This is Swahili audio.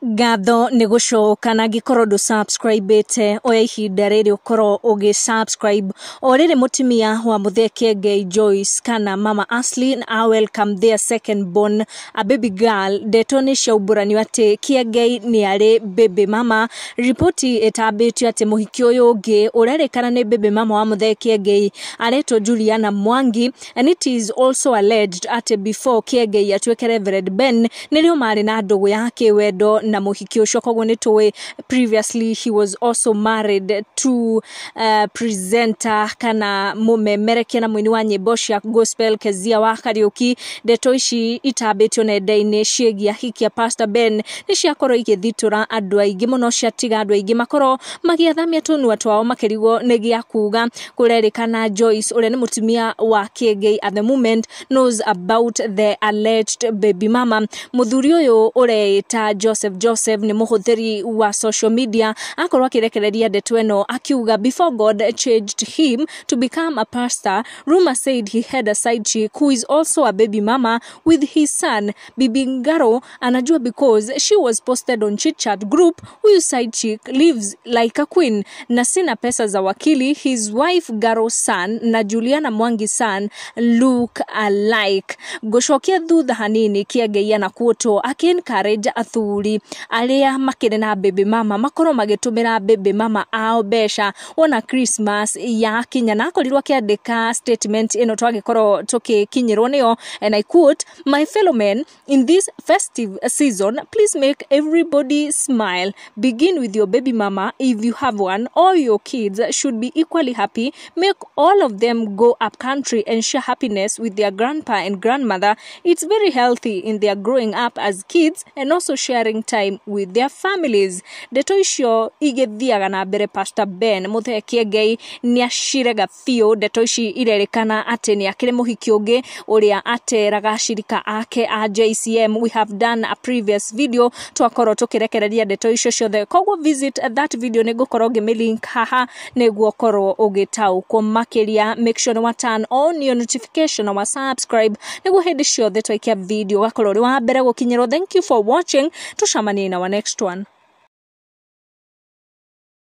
Gatho nĩ gũcoka na ngĩkorwo ndũ subscribe-ĩte oya ihinda rĩrĩ ũkorwo ũgĩ-subscribe o rĩrĩ mũtumia wa mũthee Kiengei Joyce kana Mama Ashley a welcome their second born a baby girl. Ndeto nĩ ciaumburanio atĩ Kiengei nĩ arĩ baby mama. Ripoti ĩtambĩtio atĩ mũhiki ũyũ ũngĩ ũrerĩkana nĩ baby mama wa mũthee Kiengei aretwo Juliana Mwangi, and it is also alleged atĩ before Kiengei atuĩke Reverend Ben nĩrĩo marĩ na ndũgũ ya kĩwendo na mũhiki ũcio. Koguo nĩ tũĩ previously he was also married to presenter kana mũmemerekia na mũini wa nyĩmbo cia gospel Kezia wa Kariuki. Ndeto ici itambĩtio nenda-inĩ ciĩgiĩ hikia Pastor Ben nĩ ciakorwo igĩthitũra andũ aingĩ mũno, ciatiga andũ aingĩ makorwo magĩathamia tũnua twao makĩrigwo nĩ gĩa kuga. Kũrerĩkana Joyce ũrĩa nĩ mũtumia wa Kiengei at the moment knows about the alleged baby mama. Mũthuri ũyũ ũreĩta Joseph nĩ mũhũthĩri wa social media akorwo akĩrekereria ndeto ĩno akiuga before God changed him to become a pastor, rumor said he had a side chick who is also a baby mama with his son. Bibi Ngaro anajua because she was posted on chit chat group. Huyu side chick lives like a queen na sina pesa za wakili. His wife Garo's son na Juliana Mwangi's son look alike. Gũcokia thutha hanini Kiengei na kuoto aki-encourage athuri arĩa makĩrĩ na baby mama makorwo magĩtũmĩra baby mama ao mbeca ona Christmas ya kinya. Na akorirwo akĩandĩka statement ĩno twagĩkorwo tũkĩkinyĩrwo nĩyo, and I quote, "My fellow men, in this festive season, please make everybody smile. Begin with your baby mama if you have one. All your kids should be equally happy. Make all of them go up country and share happiness with their grandpa and grandmother. It's very healthy in their growing up as kids and also sharing time with their families." Ndeto icio igĩthiaga na mbere. Pastor Ben mũthee Kiengei nĩ acirega biũ. Ndeto ici irerĩkana atĩ nĩ akĩrĩ mũhiki ũngĩ ũrĩa ateraga acirika ake a JCM. We have done a previous video twakorwo tũkĩrekereria ndeto icio ciothe, koguo visit that video nĩ ngũkorwo ngĩmĩlink haha nĩguo korwo ũgĩtaũkwo makĩria. Make sure to turn on your notification or subscribe nĩguo hĩndĩ ciothe twaikia video gakorwo ũrĩ wa mbere gũkinyĩrwo. Thank you for watching. Tucemanie in our next one.